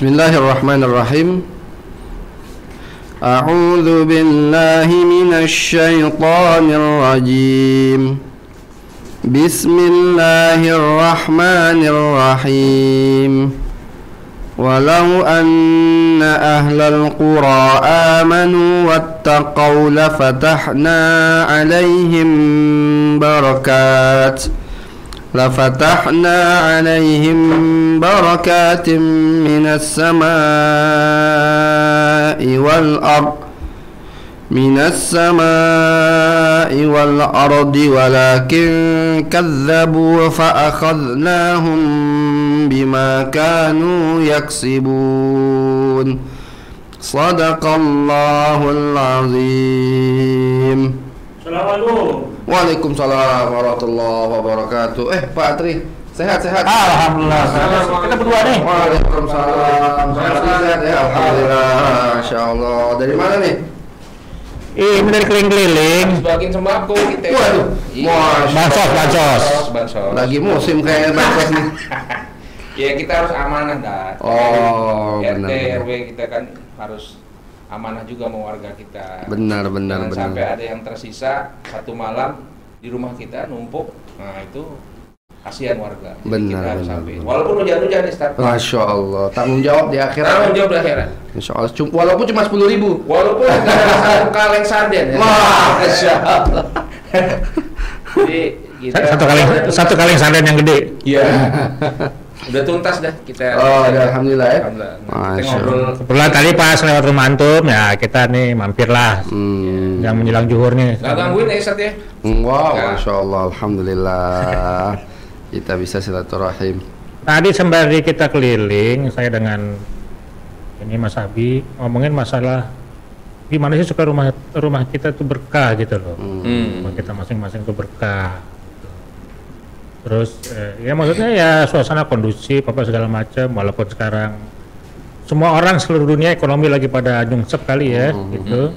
Bismillahirrahmanirrahim. A'udzu billahi minasy syaithanir rajim. Bismillahirrahmanirrahim. Walau anna ahlal qura amanu wattaqaw lafatahna 'alaihim barakatin minas samaa'i wal ardi walakin kadzabu fa akhadnahum bima kanu yaksibun. Shadaqallahul azim. Assalamualaikum. Waalaikumsalam warahmatullahi wabarakatuh. Pak Atri, sehat-sehat? Alhamdulillah. Kita berdua nih. Waalaikumsalam. Sehat ya, alhamdulillah. Insyaallah. Dari mana nih? Ini dari keliling-keliling. Bagiin sembako kita. Waduh. Bansos. Lagi musim kayak bansos nih. Ya kita harus amanah dah. Oh, RT benar. RW kita kan harus amanah juga sama warga kita. Benar. Jangan sampai ada yang tersisa satu malam di rumah kita numpuk. Nah itu kasihan warga. Jadi Benar, kita harus benar, sampai. benar. Walaupun hujan-hujan nih start. Masya Allah. Tanggung jawab di akhirat. Tanggung jawab di akhirat. Insya Allah. Walaupun cuma 10.000. Walaupun nggak ada satu kaleng sarden ya. Wah, Masya Allah. Jadi kita Satu kaleng sarden yang gede. Iya. Udah tuntas dah kita. Oh, udah, alhamdulillah ya. Alhamdulillah. Nah, kita Masya ngobrol. Kebetulan tadi pas lewat rumah antum, ya kita nih mampirlah. Yang menjelang zuhur nih. Nggak gangguin ya Ustaz ya? Wow, Ya. Masya Allah, alhamdulillah. Kita bisa silaturahim. Tadi sembari kita keliling, saya dengan ini Mas Abi ngomongin masalah gimana sih supaya rumah kita tuh berkah gitu loh. Rumah kita masing-masing tuh berkah. Terus ya maksudnya ya suasana kondusif apa segala macam, walaupun sekarang semua orang seluruh dunia ekonomi lagi pada nyungsep kali ya gitu.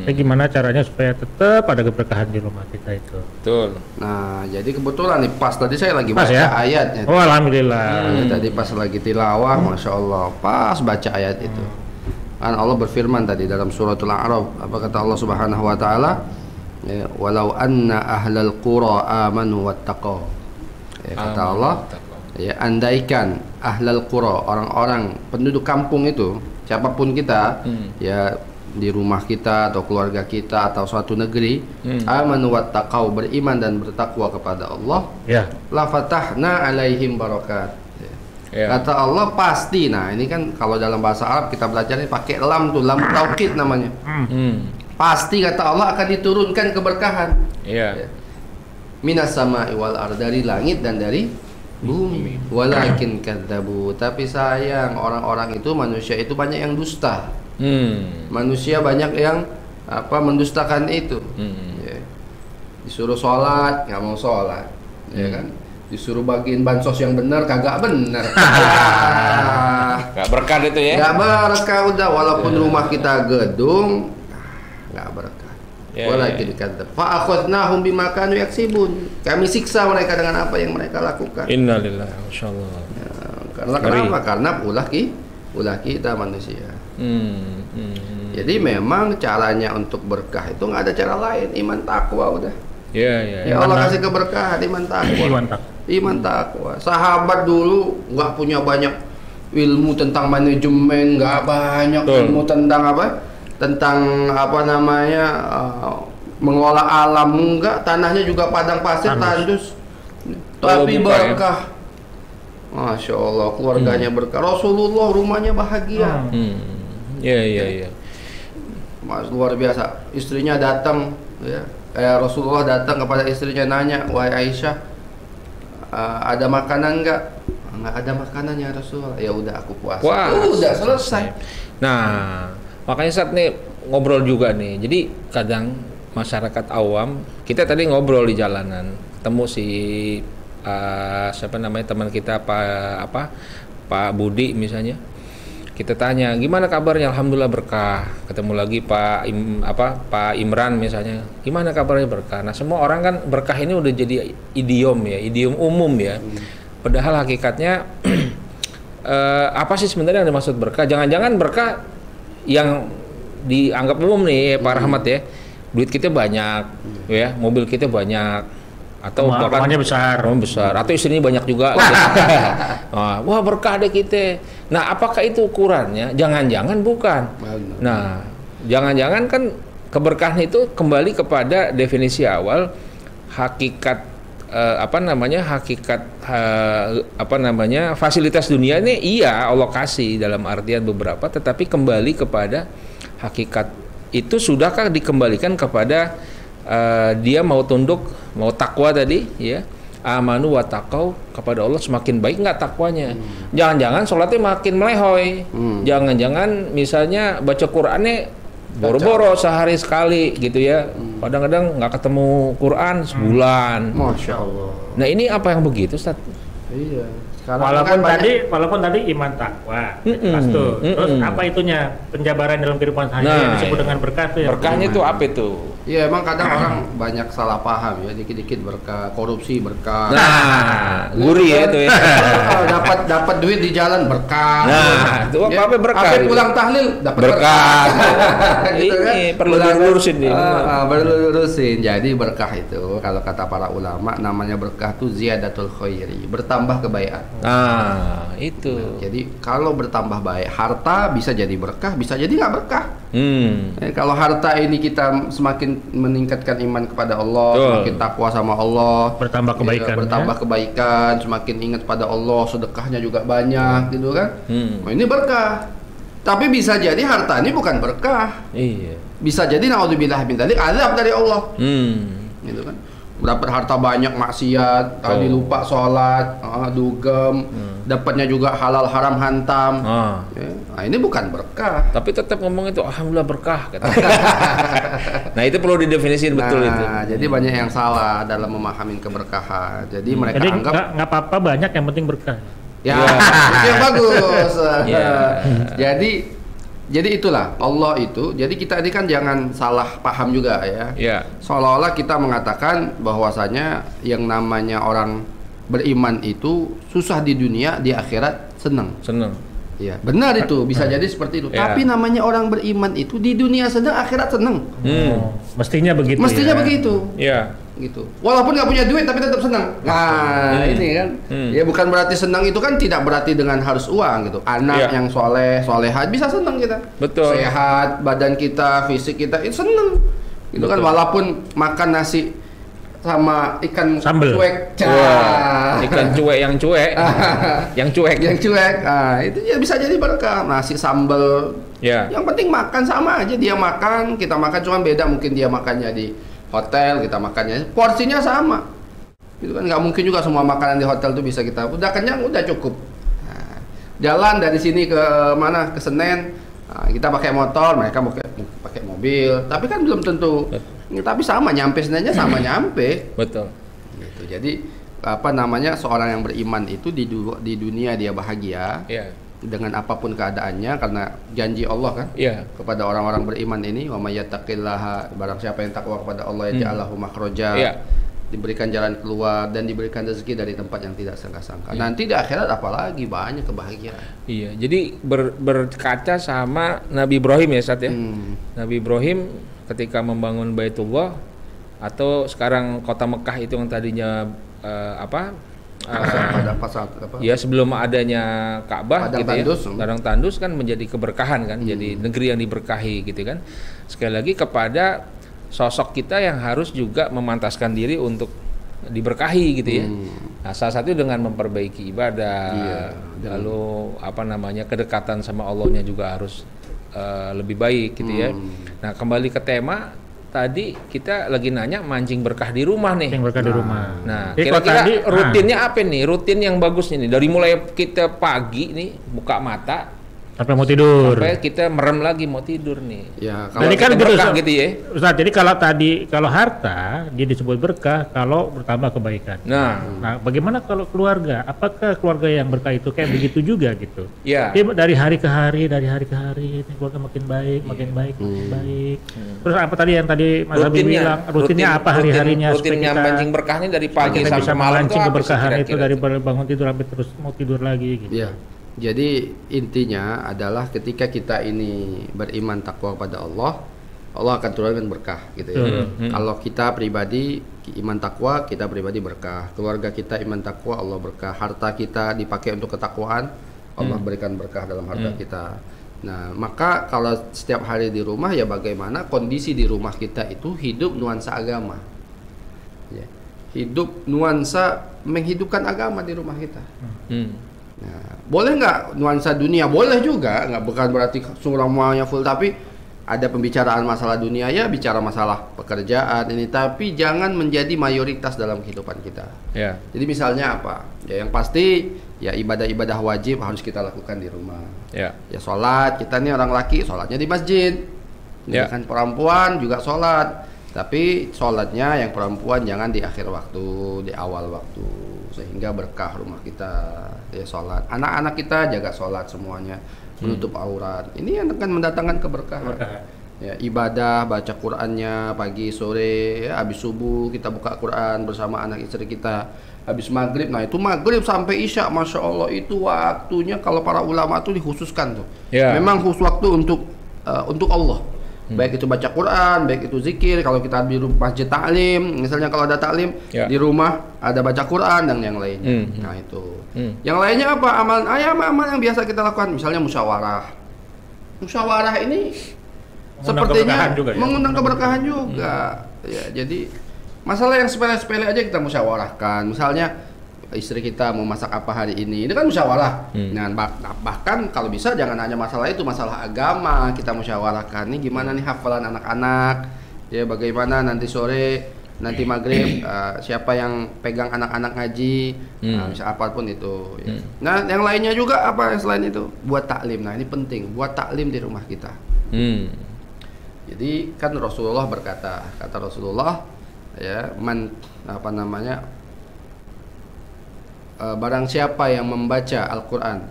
Tapi gimana caranya supaya tetap ada keberkahan di rumah kita itu. Betul. Nah, jadi kebetulan nih pas tadi saya lagi Pas baca ya? ayatnya. Oh alhamdulillah. Tadi pas lagi tilawah, Masya Allah, pas baca ayat itu. Kan Allah berfirman tadi dalam suratul A'raf, apa kata Allah Subhanahu wa taala? Ya, walau anna ahlal qura amanu wattaqaw. Ya, kata Allah, ya andaikan ahlal qura, orang-orang penduduk kampung itu, siapapun kita, ya di rumah kita atau keluarga kita atau suatu negeri, amanu wattaqaw, beriman dan bertakwa kepada Allah, Ya. la fatahna alaihim barakat. Ya. Kata Allah pasti. Nah, ini kan kalau dalam bahasa Arab kita belajarnya pakai lam tuh, lam taukid namanya. Pasti kata Allah akan diturunkan keberkahan. Iya. Minas sama'i wal ardh, dari langit dan dari bumi. Walakin kadzabu, tapi sayang orang-orang itu, manusia itu banyak yang dusta. Manusia banyak yang mendustakan itu. Ya. Disuruh sholat nggak mau sholat, ya kan? Disuruh bagiin bansos yang benar kagak benar. Gak berkah itu ya? Nggak berkah udah, walaupun rumah kita gedung nggak berkah. Ya, Walakin kadzab fa akhadnahum bima kanu yaksibun. Kami siksa mereka dengan apa yang mereka lakukan. Innalillahi masyaallah. Ya, karena kenapa? Karena ulah kita manusia. Jadi memang caranya untuk berkah itu nggak ada cara lain, iman takwa udah. Iya. Ya Allah kasih keberkahan, iman takwa. Iman takwa. Sahabat dulu nggak punya banyak ilmu tentang manajemen, nggak banyak ilmu tentang mengolah alam, enggak, tanahnya juga padang pasir tandus. Tapi berkah. Masya Allah, keluarganya berkah. Rasulullah rumahnya bahagia. Iya. Mas, luar biasa. Istrinya datang, ya. Rasulullah datang kepada istrinya, nanya, wahai Aisyah, ada makanan nggak? Nggak ada makanan ya Rasulullah. Ya udah aku puasa. Udah selesai. Nah, makanya saat nih ngobrol juga nih. Jadi kadang masyarakat awam, kita tadi ngobrol di jalanan, ketemu si teman kita Pak Budi misalnya. Kita tanya, gimana kabarnya? Alhamdulillah berkah. Ketemu lagi Pak Imran misalnya, gimana kabarnya? Berkah. Nah, semua orang kan berkah ini udah jadi idiom ya, idiom umum ya. Padahal hakikatnya apa sih sebenarnya yang dimaksud berkah? Jangan-jangan berkah yang dianggap umum nih Pak Rahmat ya, duit kita banyak, ya, mobil kita banyak, atau bahkan rumahnya besar, atau istrinya banyak juga. Gitu. Wah berkah deh kita. Nah apakah itu ukurannya? Jangan-jangan bukan. Nah jangan-jangan kan keberkahan itu kembali kepada definisi awal, hakikat fasilitas dunia ini iya Allah kasih dalam artian beberapa, tetapi kembali kepada hakikat itu sudahkah dikembalikan kepada dia mau tunduk, mau takwa tadi ya, amanu wa taqau, kepada Allah semakin baik nggak takwanya. Jangan-jangan sholatnya makin melehoi, jangan-jangan misalnya baca Qur'annya boro-boro sehari sekali gitu ya, kadang-kadang nggak ketemu Quran sebulan. Masya Allah. Nah ini apa yang begitu Ustaz? Iya. Walaupun tadi iman takwa, terus apa itunya penjabaran dalam kehidupan sehari-hari yang disebut dengan berkah itu ya? Berkahnya itu apa itu? Iya emang kadang orang banyak salah paham ya, dikit-dikit berkah, korupsi berkah. Nah, gurih ya itu ya. dapat duit di jalan berkah. Nah, itu apa berkah? Apa pulang tahlil dapat berkah. Gitu kan? Ini perlu dilurusin nih. Perlu dilurusin. Jadi berkah itu kalau kata para ulama namanya berkah itu ziyadatul khairi, bertambah kebaikan. Nah, itu. Nah, jadi kalau bertambah baik, harta bisa jadi berkah, bisa jadi nggak berkah. Kalau harta ini kita semakin meningkatkan iman kepada Allah, semakin takwa sama Allah, bertambah kebaikan, kebaikan, semakin ingat pada Allah, sedekahnya juga banyak, gitu kan? Nah, ini berkah. Tapi bisa jadi harta ini bukan berkah. Iya. Bisa jadi naudzubillah min dzalik azab dari Allah. Gitu kan? Dapat harta banyak maksiat, tadi lupa sholat, dugem, dapatnya juga halal haram hantam. Ya. Nah ini bukan berkah. Tapi tetap ngomong itu alhamdulillah berkah. Nah itu perlu didefinisikan betul itu. Jadi banyak yang salah dalam memahami keberkahan. Jadi mereka anggap nggak apa-apa banyak, yang penting berkah. Ya, itu yang bagus. Jadi itulah Allah itu. Jadi kita ini kan jangan salah paham juga ya. Seolah-olah kita mengatakan bahwasanya yang namanya orang beriman itu susah di dunia, di akhirat senang. Ya, benar itu, bisa jadi seperti itu. Tapi namanya orang beriman itu di dunia senang, akhirat senang. Mestinya begitu. Mestinya begitu. Iya. Gitu. Walaupun nggak punya duit tapi tetap senang. Nah, ini kan. Ya bukan berarti senang itu kan tidak berarti dengan harus uang gitu. Anak yang solehat bisa senang kita. Betul. Sehat, badan kita, fisik kita itu senang. Gitu kan, walaupun makan nasi sama ikan sambel cuek. Ikan cuek yang cuek. Yang cuek. Nah, itu ya bisa jadi berkah. Nasi sambel. Yang penting makan sama aja, dia makan, kita makan, cuma beda mungkin dia makannya di hotel, kita makannya porsinya sama, gitu kan. Nggak mungkin juga semua makanan di hotel tuh bisa kita udah kenyang udah cukup. Nah, jalan dari sini ke mana, ke Senen, kita pakai motor, mereka pakai mobil, tapi kan belum tentu. Tapi sama nyampe Senennya sama nyampe. Betul. Gitu. Jadi seorang yang beriman itu di dunia dia bahagia. Dengan apapun keadaannya, karena janji Allah kan kepada orang-orang beriman ini, wa may yattaqillaha, barang siapa yang takwa kepada Allah yaj'alhu makhraja, diberikan jalan keluar dan diberikan rezeki dari tempat yang tidak sangka-sangka. Nanti di akhirat apalagi banyak kebahagiaan. Iya, jadi berkaca sama Nabi Ibrahim ya Ustaz ya. Nabi Ibrahim ketika membangun Baitullah, atau sekarang kota Mekah itu yang tadinya ya sebelum adanya Ka'bah gitu Padang Tandus kan menjadi keberkahan kan, jadi negeri yang diberkahi gitu kan. Sekali lagi kepada sosok kita yang harus juga memantaskan diri untuk diberkahi gitu ya. Nah, salah satu dengan memperbaiki ibadah, lalu kedekatan sama Allahnya juga harus lebih baik gitu ya. Nah, kembali ke tema tadi, kita lagi nanya mancing berkah di rumah nih. Mancing berkah di rumah. Nah, kira-kira rutinnya apa nih? Rutin yang bagus nih. Dari mulai kita pagi nih buka mata sampai mau tidur, sampai kita merem lagi mau tidur nih. Ya, kalau kan berkah gitu ya. Ustaz, jadi kalau harta dia disebut berkah kalau bertambah kebaikan. Nah, bagaimana kalau keluarga? Apakah keluarga yang berkah itu kayak begitu juga gitu? Jadi dari hari ke hari ini keluarga makin baik. Terus apa tadi yang Mas Habib bilang, rutinnya apa hari-harinya? Rutinnya mancing berkahnya dari pagi sampai bisa malam mancing keberkahan itu dari bangun tidur sampai terus mau tidur lagi gitu. Iya. Jadi intinya adalah ketika kita ini beriman takwa kepada Allah, Allah akan turunkan berkah gitu ya. Kalau kita pribadi iman takwa, kita pribadi berkah. Keluarga kita iman takwa, Allah berkah. Harta kita dipakai untuk ketakwaan, Allah berikan berkah dalam harta kita. Nah, maka kalau setiap hari di rumah ya bagaimana kondisi di rumah kita itu hidup nuansa agama. Ya. Hidup nuansa menghidupkan agama di rumah kita. Nah, boleh nggak nuansa dunia? Boleh juga, nggak bukan berarti semuanya full, tapi ada pembicaraan masalah dunia ya, bicara masalah pekerjaan ini, tapi jangan menjadi mayoritas dalam kehidupan kita. Ya. Jadi misalnya apa? Ya yang pasti ya ibadah-ibadah wajib harus kita lakukan di rumah. Ya. Ya sholat, kita nih orang laki sholatnya di masjid. Ya kan perempuan juga sholat, tapi sholatnya yang perempuan jangan di akhir waktu, di awal waktu, sehingga berkah rumah kita. Ya sholat, anak-anak kita jaga sholat semuanya, menutup aurat. Ini yang akan mendatangkan keberkahan. Ya, ibadah, baca Qur'annya pagi sore, ya, habis subuh kita buka Qur'an bersama anak istri kita. Habis maghrib, nah itu maghrib sampai isya, masya Allah itu waktunya kalau para ulama tuh dikhususkan tuh. Ya. Memang khusus waktu untuk Allah. Baik itu baca Quran, baik itu zikir. Kalau kita di masjid taklim, misalnya kalau ada taklim di rumah ada baca Quran dan yang lainnya. Nah itu. Yang lainnya apa? Amal yang biasa kita lakukan, misalnya musyawarah. Musyawarah ini sepertinya mengundang keberkahan juga. Ya, jadi masalah yang sepele-sepele aja kita musyawarahkan. Misalnya istri kita mau masak apa hari ini kan musyawarah. Nah, bahkan kalau bisa jangan hanya masalah itu, masalah agama kita musyawarahkan. Ini gimana nih hafalan anak-anak, ya bagaimana nanti sore, nanti maghrib siapa yang pegang anak-anak ngaji, bisa apapun itu. Ya. Nah, yang lainnya juga apa selain itu? Buat taklim. Nah, ini penting, buat taklim di rumah kita. Jadi kan Rasulullah berkata, kata Rasulullah, ya barang siapa yang membaca Al-Quran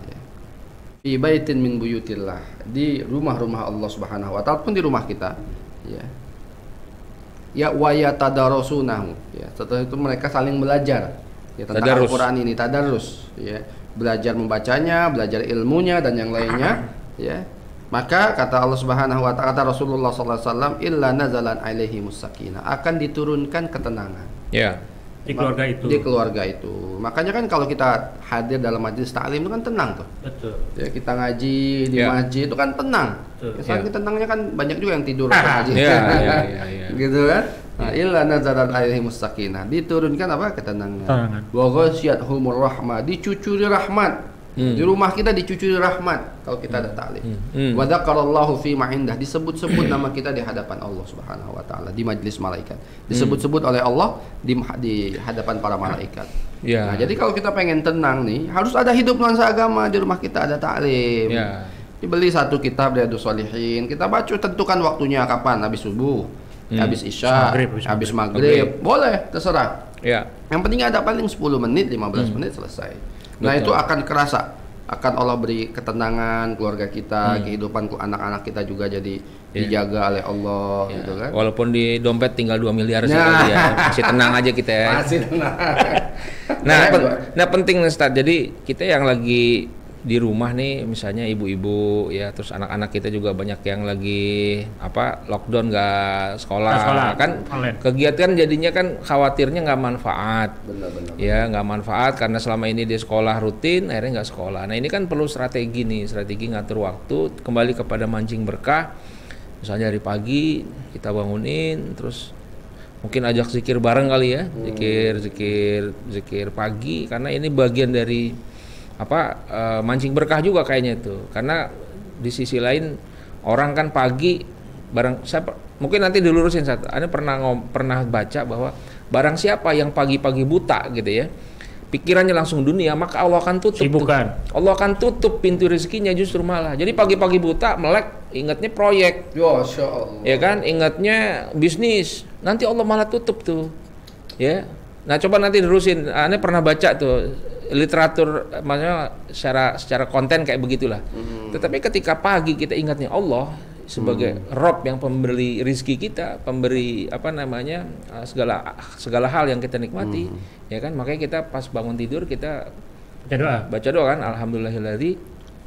fi baitin min buyutillah, di rumah-rumah Allah Subhanahu wa ta'ala pun di rumah kita, ya wa yatadarasunahu, ya setelah itu mereka saling belajar ya tentang Al-Quran ini, tadarus, ya belajar membacanya, belajar ilmunya dan yang lainnya, ya maka kata Allah Subhanahu wa ta'ala, kata Rasulullah sallallahu alaihi wasallam, illa nazalan alaihimus sakinah, akan diturunkan ketenangan. Ya. Di keluarga itu. Di keluarga itu. Makanya kan kalau kita hadir dalam majelis taklim itu kan tenang tuh. Betul. Ya kita ngaji di masjid itu kan tenang. Ya, saking tenangnya kan banyak juga yang tidur ngaji. Gitu kan? Nah, illa nazalat alaihimus sakinah, diturunkan apa? Ketenangan. Wa ghasyiyatuhumur rahmah, dicucuri rahmat. Di rumah kita dicucuri rahmat kalau kita ada taklim. Wa dzakarallahu fi ma indah, disebut-sebut nama kita di hadapan Allah Subhanahu wa taala, di majelis malaikat. Disebut-sebut oleh Allah di hadapan para malaikat. Nah, jadi kalau kita pengen tenang nih, harus ada hidup nuansa agama di rumah kita, ada taklim. Dibeli satu kitab Riyadhus Shalihin, kita baca, tentukan waktunya kapan, habis subuh, habis isya, habis maghrib. Boleh, terserah. Yang penting ada paling 10 menit, 15 menit selesai. Nah, itu akan kerasa, akan Allah beri ketenangan keluarga kita, kehidupan anak-anak kita juga jadi dijaga oleh Allah, gitu kan. Walaupun di dompet tinggal 2 miliar masih tenang aja kita ya. Masih tenang. Nah, penting nih Ustaz. Jadi kita yang lagi di rumah nih, misalnya ibu-ibu ya, terus anak-anak kita juga banyak yang lagi lockdown, nggak sekolah kan, kegiatan jadinya kan khawatirnya nggak manfaat. Benar. Ya nggak manfaat karena selama ini di sekolah rutin, akhirnya nggak sekolah. Nah ini kan perlu strategi ngatur waktu, kembali kepada mancing berkah. Misalnya hari pagi kita bangunin, terus mungkin ajak zikir bareng kali ya, zikir pagi, karena ini bagian dari mancing berkah juga kayaknya itu. Karena di sisi lain orang kan pagi mungkin nanti dilurusin satu. Anda pernah baca bahwa barang siapa yang pagi-pagi buta gitu ya, pikirannya langsung dunia, maka Allah akan tutup. Allah akan tutup pintu rezekinya justru malah. Jadi pagi-pagi buta, melek, ingatnya proyek. Masya Allah. Ya kan, ingatnya bisnis. Nanti Allah malah tutup tuh. Ya. Nah, coba nanti dilurusin. Anda pernah baca tuh literatur, maksudnya secara konten kayak begitulah. Tetapi ketika pagi kita ingatnya Allah sebagai Rob yang pemberi rizki kita, pemberi segala hal yang kita nikmati, ya kan, makanya kita pas bangun tidur kita Baca doa kan, alhamdulillahilladzi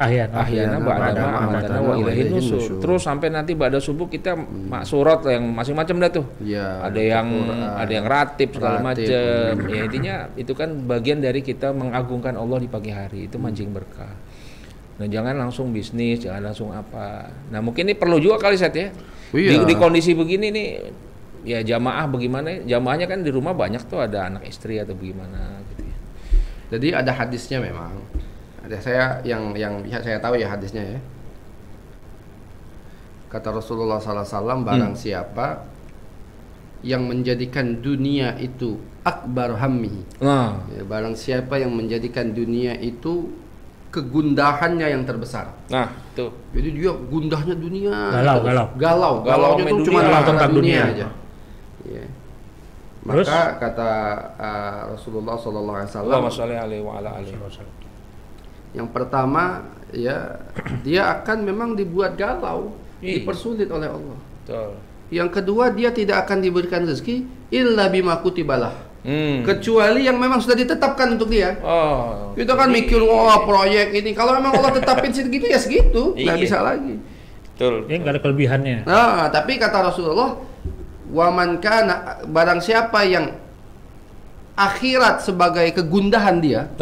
ahyana ba'da ma amatana wa ilaihin nusyur. Terus sampai nanti ba'da subuh kita surat yang macam-macam dah tuh. Ya, ada yang ratib segala macam. Ya intinya itu kan bagian dari kita mengagungkan Allah di pagi hari, itu mancing berkah. Nah, jangan langsung bisnis, jangan langsung apa. Nah, mungkin ini perlu juga kali Set ya. Di kondisi begini nih ya jamaah bagaimana? Jamaahnya kan di rumah banyak tuh, ada anak istri atau bagaimana gitu ya. Jadi ada hadisnya memang. Ada saya yang saya tahu ya hadisnya ya. Kata Rasulullah SAW, barang siapa yang menjadikan dunia itu akbar hammi. Ya, barang siapa yang menjadikan dunia itu kegundahannya yang terbesar. Nah, itu. Jadi dia gundahnya dunia. Galau itu cuma tentang dunia aja. Ya. Maka kata Rasulullah SAW, yang pertama ya dia akan memang dibuat galau, dipersulit oleh Allah. Betul. Yang kedua dia tidak akan diberikan rezeki illa bima kutibalah. Kecuali yang memang sudah ditetapkan untuk dia. Kita kan mikir proyek ini kalau memang Allah tetapin segitu ya segitu, nggak bisa lagi. Betul. Ini nggak ada kelebihannya. Nah, tapi kata Rasulullah, waman kana, barang siapa yang akhirat sebagai kegundahan dia.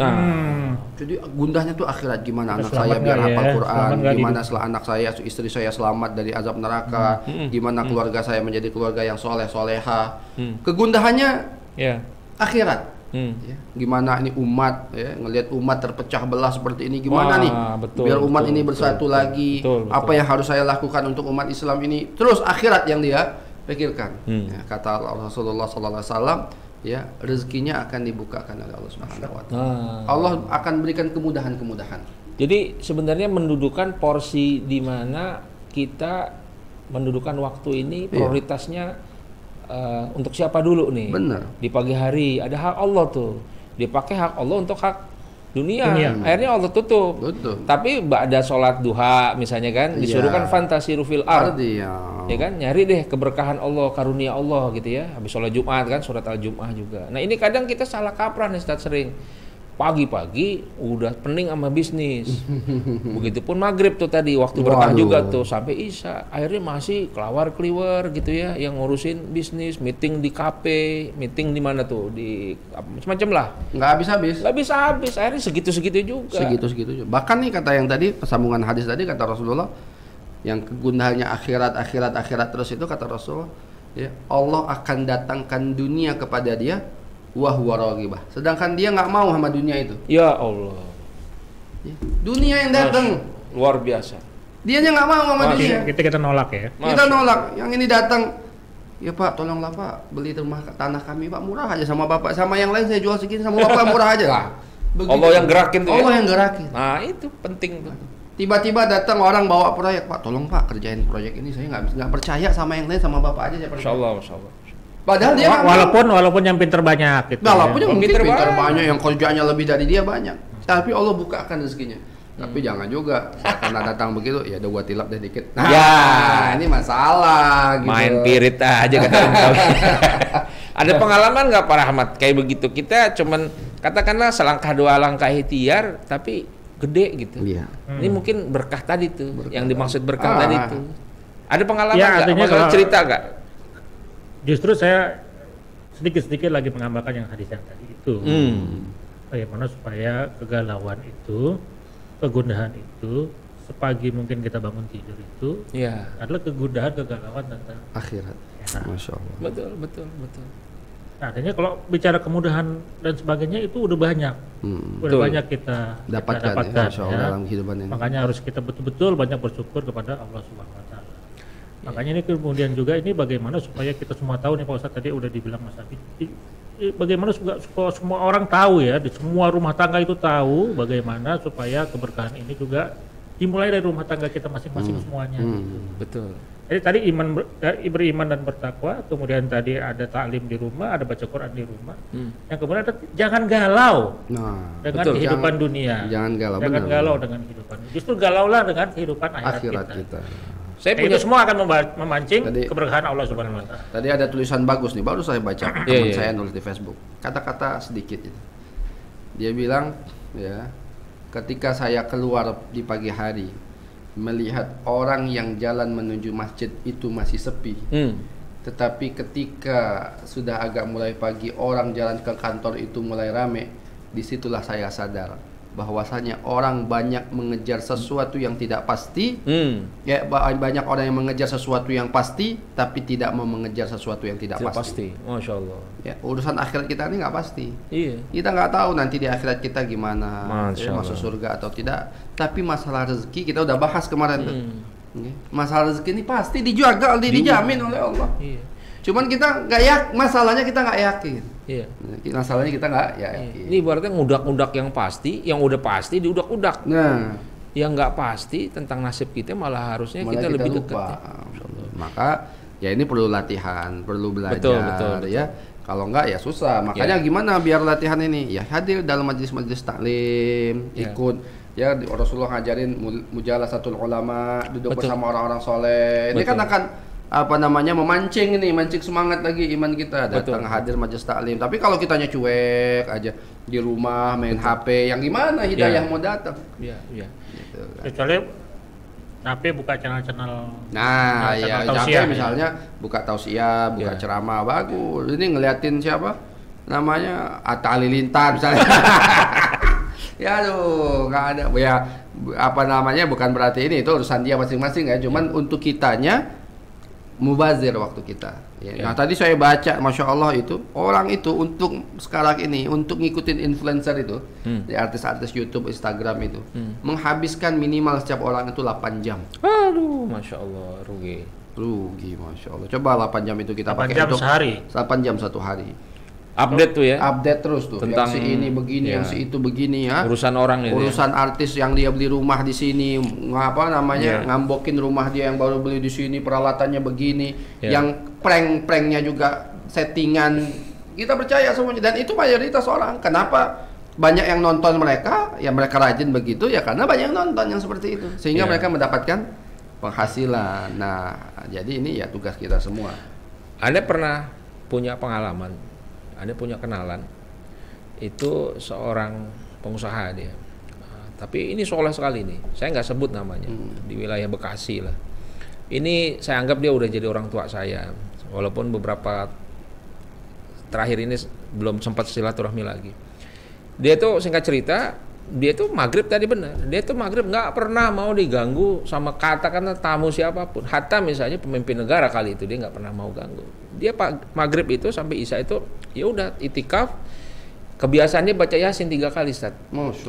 Jadi gundahnya tuh akhirat, gimana anak saya biar hafal Quran, gimana setelah anak saya, istri saya selamat dari azab neraka, gimana keluarga saya menjadi keluarga yang soleh soleha. Kegundahannya akhirat. Ya, gimana ini umat ya, ngelihat umat terpecah belah seperti ini gimana nih biar umat ini bersatu lagi. Apa yang harus saya lakukan untuk umat Islam ini, terus akhirat yang dia pikirkan. Ya, kata Rasulullah SAW, ya rezekinya akan dibukakan oleh Allah Subhanahu wa taala. Allah akan berikan kemudahan-kemudahan. Jadi sebenarnya mendudukan porsi di mana kita mendudukan waktu ini prioritasnya untuk siapa dulu nih? Benar. Di pagi hari ada hak Allah tuh. Dipakai hak Allah untuk hak dunia. Akhirnya Allah tutup. Betul. Tapi ba'da sholat duha misalnya kan disuruh kan fantasiru fil ard. Ya kan, nyari deh keberkahan Allah, karunia Allah gitu ya. Habis sholat Jumat kan, surat Al-Jum'ah juga. Nah ini kadang kita salah kaprah nih Ustaz, sering. Pagi-pagi udah pening sama bisnis. Begitupun maghrib tuh tadi, waktu berkah juga tuh sampai isya. Akhirnya masih kelawar-keliwar gitu ya, yang ngurusin bisnis, meeting di kafe, meeting di mana tuh, di macam-macam lah. Nggak habis-habis. Akhirnya segitu-segitu juga. Segitu-segitu juga. Bahkan nih kata yang tadi, sambungan hadis tadi kata Rasulullah, yang kegundahannya akhirat terus itu kata Rasulullah, ya, Allah akan datangkan dunia kepada dia wa huwa raghibah. Sedangkan dia nggak mau sama dunia itu. Ya Allah. Ya, dunia yang datang luar biasa. Dianya nggak mau sama dunia. Kita nolak ya. Kita nolak. Yang ini datang, ya Pak, tolonglah Pak, beli rumah tanah kami Pak, murah aja sama Bapak, sama yang lain saya jual segini, sama Bapak murah aja lah. Allah yang gerakin tuh. Allah yang gerakin. Nah itu penting tuh. Tiba-tiba datang orang bawa proyek, Pak, tolong Pak kerjain proyek ini, saya nggak percaya sama yang lain, sama Bapak aja saya percaya. Masya Allah. Padahal dia walaupun yang pinter banyak gitu. Walaupun yang pinter banyak, yang kerjanya lebih dari dia banyak. Tapi Allah bukakan rezekinya. Tapi jangan juga karena datang begitu, ya udah gua tilap deh dikit. Nah, ya, ini masalah gitu. Main pirit aja kadang-kadang. Ada pengalaman nggak Pak Rahmat kayak begitu? Kita cuman katakanlah selangkah dua langkah ikhtiar tapi gede gitu. Iya. Ini mungkin berkah tadi tuh, yang dimaksud berkah tadi tuh. Ada pengalaman nggak? Masalah cerita nggak? Justru saya sedikit-sedikit lagi mengamalkan yang hadis yang tadi itu. Bagaimana supaya kegalauan itu, kegundahan itu, sepagi mungkin kita bangun tidur itu adalah kegundahan, kegalauan tentang akhirat. Masya Allah. Betul. Nah, artinya kalau bicara kemudahan dan sebagainya itu udah banyak. Banyak kita dapatkan ya, dalam kehidupan ini. Makanya harus kita betul-betul banyak bersyukur kepada Allah Subhanahu wa taala. Makanya ini kemudian juga ini bagaimana supaya kita semua tahu nih Pak Ustadz, tadi udah dibilang Mas Abi, bagaimana supaya semua orang tahu ya, di semua rumah tangga itu tahu bagaimana supaya keberkahan ini juga dimulai dari rumah tangga kita masing-masing semuanya. Betul. Jadi tadi beriman dan bertakwa, kemudian tadi ada taklim di rumah, ada baca Quran di rumah. Yang kemudian ada, jangan galau dengan kehidupan dunia. Jangan galau dengan kehidupan. Justru galaulah dengan kehidupan akhirat kita. Saya punya itu semua akan memancing keberkahan Allah Subhanahu wa taala. Tadi ada tulisan bagus nih, baru saya baca. Teman saya nulis di Facebook. Kata-kata sedikit itu. Dia bilang ya, ketika saya keluar di pagi hari melihat orang yang jalan menuju masjid itu masih sepi. Tetapi ketika sudah agak mulai pagi orang jalan ke kantor itu mulai rame, disitulah saya sadar bahwasanya orang banyak mengejar sesuatu yang tidak pasti. Ya, banyak orang yang mengejar sesuatu yang pasti tapi tidak mau mengejar sesuatu yang tidak pasti. Masya Allah. Ya, urusan akhirat kita ini nggak pasti. Iya. Kita nggak tahu nanti di akhirat kita gimana, Masya masuk Allah. surga atau tidak. Tapi masalah rezeki kita udah bahas kemarin tuh. Ya, masalah rezeki ini pasti dijamin oleh Allah. Iya. Cuman kita nggak masalahnya kita nggak yakin. Iya. Masalahnya kita nggak yakin. Ini ibaratnya ngudak-ngudak yang pasti, yang udah pasti diudak-udak. Nah, Yang nggak pasti tentang nasib kita malah harusnya malah kita lebih dekat. lupa. Maka ya ini perlu latihan, perlu belajar, Betul. ya. Kalau enggak ya susah. Makanya gimana biar latihan ini? Ya hadir dalam majelis-majelis taklim, ikut. Ya Rasulullah ngajarin mujalasatul ulama, duduk bersama orang-orang soleh. Ini kan akan memancing mancing semangat lagi iman kita, datang hadir majelis taklim. Tapi kalau kitanya cuek aja di rumah main HP, yang gimana hidayah mau datang? Iya. Gitu kan. Kecuali HP buka channel-channel. Nah, ya tausiah, Jafe ya. misalnya buka tausiah, buka ceramah, bagus. Ini ngeliatin siapa? Namanya Atta Halilintar misalnya. Ya aduh, nggak ada. Ya bukan berarti ini itu urusan dia masing-masing ya. Cuman untuk kitanya mubazir waktu kita. Ya. Nah tadi saya baca, masya Allah itu orang itu untuk sekarang ini untuk ngikutin influencer itu, di artis-artis YouTube, Instagram itu, menghabiskan minimal setiap orang itu 8 jam. Aduh, masya Allah, rugi. Masya Allah. Coba 8 jam itu kita 8 pakai jam untuk sehari. 8 jam satu hari. Update tuh ya. Update terus tuh. Tentang yang si ini begini, yang si itu begini ya. Urusan orang ini. Urusan artis yang dia beli rumah di sini, ngambokin rumah dia yang baru beli di sini, peralatannya begini, yang prank-pranknya juga settingan. Kita percaya semuanya dan itu mayoritas orang. Kenapa banyak yang nonton mereka? Ya mereka rajin begitu ya karena banyak yang nonton yang seperti itu. Sehingga mereka mendapatkan penghasilan. Nah, jadi ini ya tugas kita semua. Anda pernah punya pengalaman? Anda punya kenalan, itu seorang pengusaha dia, tapi ini soleh sekali nih, saya nggak sebut namanya, di wilayah Bekasi lah. Ini saya anggap dia udah jadi orang tua saya, walaupun beberapa terakhir ini belum sempat silaturahmi lagi. Dia tuh singkat cerita, dia tuh maghrib tadi benar, dia tuh maghrib nggak pernah mau diganggu sama katakanlah tamu siapapun, hatta misalnya pemimpin negara kali itu dia nggak pernah mau ganggu. Dia maghrib itu sampai isya itu ya udah itikaf, kebiasaannya baca Yasin 3 kali Ustaz.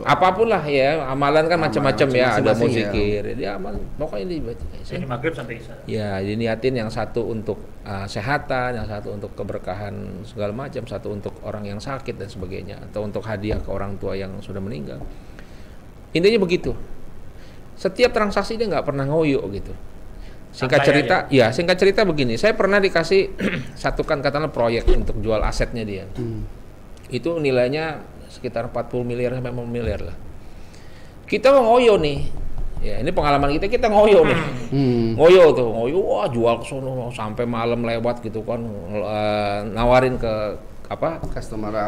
Apapun lah ya, amalan kan macam-macam ya, ada mau zikir, dia amal pokoknya dibaca Yasin. Ini maghrib sampai isya. Ya, diniatin yang satu untuk kesehatan, yang satu untuk keberkahan segala macam, satu untuk orang yang sakit dan sebagainya, atau untuk hadiah ke orang tua yang sudah meninggal. Intinya begitu. Setiap transaksi dia nggak pernah ngoyo gitu. Singkat cerita begini, saya pernah dikasih satukan katakanlah proyek untuk jual asetnya dia. Itu nilainya sekitar 40 miliar sampai 50 miliar lah. Kita mau ngoyo nih. Ya, ini pengalaman kita ngoyo nih. Ngoyo, wah jual ke sono sampai malam lewat gitu kan, nawarin ke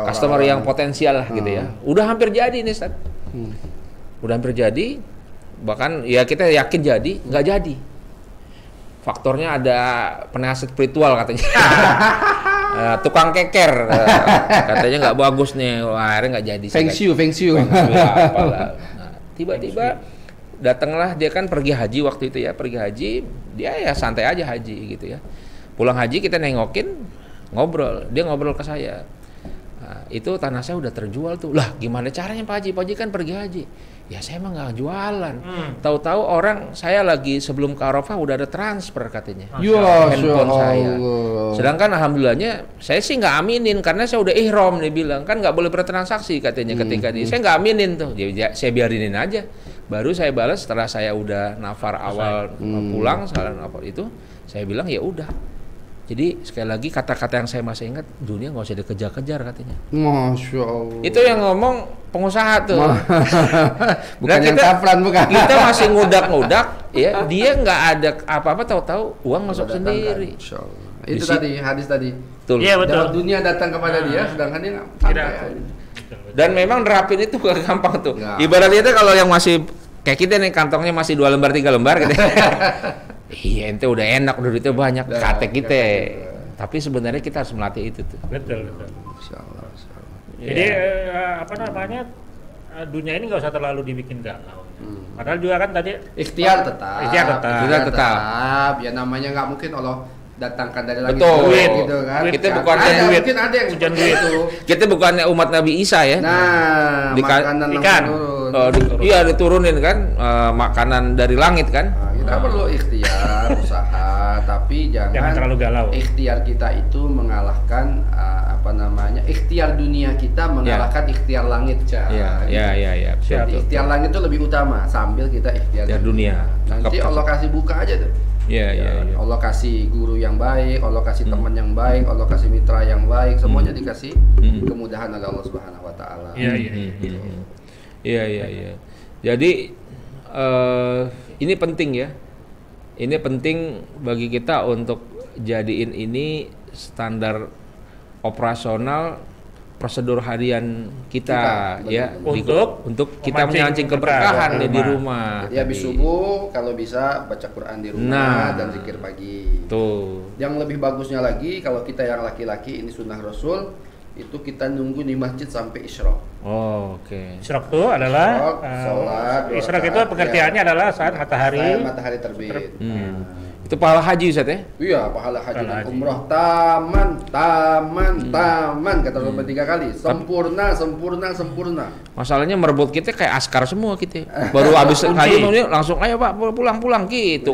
customer yang potensial lah gitu ya. Udah hampir jadi nih, Ustaz. Udah hampir jadi, bahkan ya kita yakin jadi, nggak jadi. Faktornya ada penasihat spiritual katanya. Tukang keker katanya nggak bagus nih, akhirnya nggak jadi. Feng Shui apalah. Nah, tiba-tiba datanglah dia kan pergi haji waktu itu ya, dia ya santai aja haji gitu ya. Pulang haji kita nengokin, dia ngobrol ke saya. Nah, itu tanah saya udah terjual tuh. Lah gimana caranya Pak Haji kan pergi haji. Ya saya emang nggak jualan. Tahu-tahu orang saya lagi sebelum ke Arafah udah ada transfer katanya. Handphone saya. Sedangkan alhamdulillahnya saya sih nggak aminin karena saya udah ihram, dia bilang kan nggak boleh bertransaksi katanya ketika ini. Saya nggak aminin tuh. Saya biarinin aja. Baru saya balas setelah saya udah nafar awal pulang salah nafar itu, saya bilang ya udah. Jadi sekali lagi kata-kata yang saya masih ingat, dunia nggak usah dikejar-kejar katanya. Masya Allah. Itu yang ngomong pengusaha tuh. Bukan yang kafran, bukan. Kita masih ngudak-ngudak, ya dia nggak ada apa-apa, tahu-tahu uang masuk sendiri. Masya Allah. Itu tadi hadis tadi. Betul. Iya betul. Dunia datang kepada dia, sedangkan dia nggak. Dan memang nerapin itu gak gampang tuh. Nggak. Ibaratnya itu kalau yang masih kayak kita nih kantongnya masih 2 lembar 3 lembar gitu. Iya, ente udah enak, udah duitnya banyak, kate kita. Tapi sebenarnya kita harus melatih itu tuh. Betul. Insyaallah, insyaallah. Jadi apa namanya, dunia ini nggak usah terlalu dibikin galau. Padahal juga kan tadi Ikhtiar tetap. Ikhtiar tetap. Ikhtiar tetap. Ya namanya nggak mungkin Allah datangkan dari langit Betul. duit gitu kan. Kita bukan ada, duit. mungkin ada yang Hujan seperti itu. Kita bukannya umat Nabi Isa ya. Nah, makanan ikan. langsung turun. Iya diturunin kan makanan dari langit kan. Nah, kita perlu ikhtiar, usaha, tapi jangan terlalu galau. ikhtiar kita itu mengalahkan ikhtiar dunia kita mengalahkan ikhtiar langit. Iya. Jadi ikhtiar langit itu lebih utama sambil kita ikhtiar dunia. Nanti Allah kasih buka aja tuh. Iya. Allah kasih guru yang baik, Allah kasih teman yang baik, Allah kasih mitra yang baik, semuanya dikasih kemudahan oleh Allah Subhanahu wa taala. Iya. Jadi ini penting ya. Ini penting bagi kita untuk jadiin ini standar operasional prosedur harian kita ya untuk kita menyancing keberkahan di rumah. Jadi habis subuh kalau bisa baca Quran di rumah dan zikir pagi. Tuh. Yang lebih bagusnya lagi kalau kita yang laki-laki ini sunnah Rasul itu kita nunggu di masjid sampai isyraq. Oh, oke. Isyraq itu adalah sholat. Isyraq itu pengertiannya adalah saat matahari terbit. Itu pahala haji Ustaz ya? Iya, pahala haji dan umrah taman kata Rasul 3 kali. Sempurna. Masalahnya merebut kita kayak askar semua kita. Baru habis haji langsung ayo Pak pulang gitu.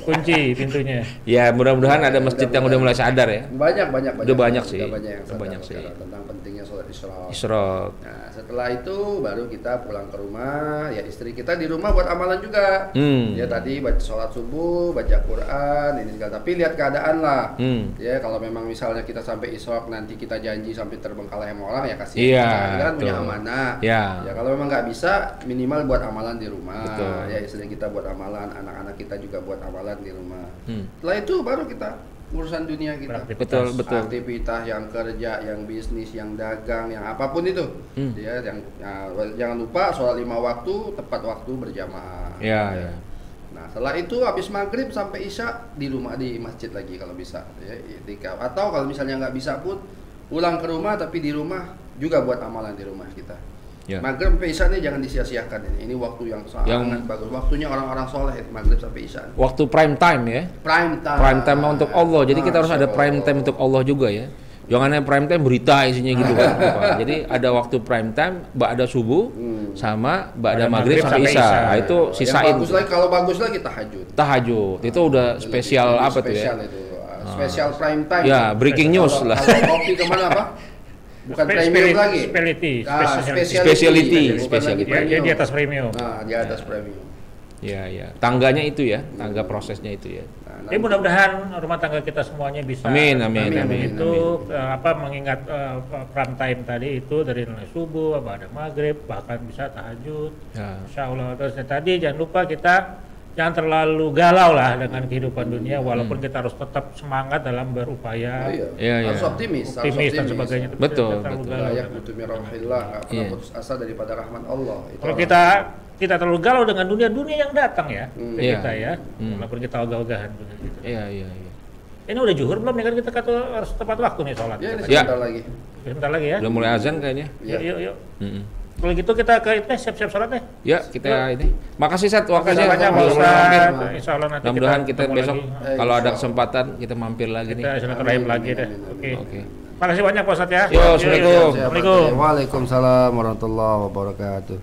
Kunci pintunya. Ya, mudah-mudahan ada masjid yang udah mulai sadar ya. Banyak. Udah banyak sih. Yang sadar Banyak sih. tentang pentingnya sholat isyraq. Nah, setelah itu baru kita pulang ke rumah, ya istri kita di rumah buat amalan juga. Ya tadi baca sholat subuh, baca Quran, ini segala. Tapi lihat keadaan lah. Ya kalau memang misalnya kita sampai isyraq nanti kita janji sampai terbengkalai sama orang ya kasih. Iya. Kita kan punya amanah. Ya kalau memang nggak bisa minimal buat amalan di rumah. Betul. Ya istri kita buat amalan, anak-anak kita juga buat amalan di rumah. Setelah itu baru kita urusan dunia kita. Betul. Aktivitas yang kerja, yang bisnis, yang dagang, yang apapun itu. Ya, jangan lupa sholat 5 waktu tepat waktu berjamaah. Iya. Nah, setelah itu habis maghrib sampai isya di rumah di masjid lagi kalau bisa. Ya, atau kalau misalnya nggak bisa pun pulang ke rumah tapi di rumah juga buat amalan di rumah kita. Maghrib sampai isya ini jangan disia-siakan ini waktu yang sangat bagus. Waktunya orang-orang soleh maghrib sampai isya. Waktu prime time ya. Prime time untuk Allah. Jadi kita harus ada prime time untuk Allah juga ya. Jangan hanya prime time berita isinya gitu kan. Jadi ada waktu prime time ba'da subuh sama ba'da maghrib sampai isya. Nah, itu sisain. Kalau bagus lagi tahajud. Itu udah spesial apa tuh ya? Spesial prime time. Ya, breaking news lah. Kalau kopi kemana apa? Bukan premium lagi. Speciality. Dia di atas premium. Nah, di atas premium. Ya. Tangganya itu ya, tangga prosesnya itu ya. Jadi mudah-mudahan rumah tangga kita semuanya bisa. Amin. Itu mengingat prime time tadi itu dari mulai subuh, ada maghrib, bahkan bisa tahajud. Insya Allah. Terus tadi jangan lupa kita jangan terlalu galau lah dengan kehidupan dunia, walaupun kita harus tetap semangat dalam berupaya. Harus optimis dan sebagainya. Betul. Layak butuh mirahillah, nggak pernah putus asa daripada rahmat Allah. Kalau kita terlalu galau dengan dunia yang datang ya, kita ya, walaupun kita ogah-ogahan. Iya. Ini udah zuhur belum nih kan kita harus tepat waktu nih sholat. Ya, Sebentar lagi ya. Udah mulai azan kayaknya. Yuk. Kalau gitu kita ke ini siap-siap sholat nih. Ya, kita ini. Makasih Sat waktunya. Insya Allah nanti mudah-mudahan kita besok kalau ada kesempatan kita mampir lagi nih. Kita silaturahim lagi deh. Oke. Makasih banyak Pak Ustadz ya. Yo, assalamualaikum. Waalaikumsalam warahmatullahi wabarakatuh.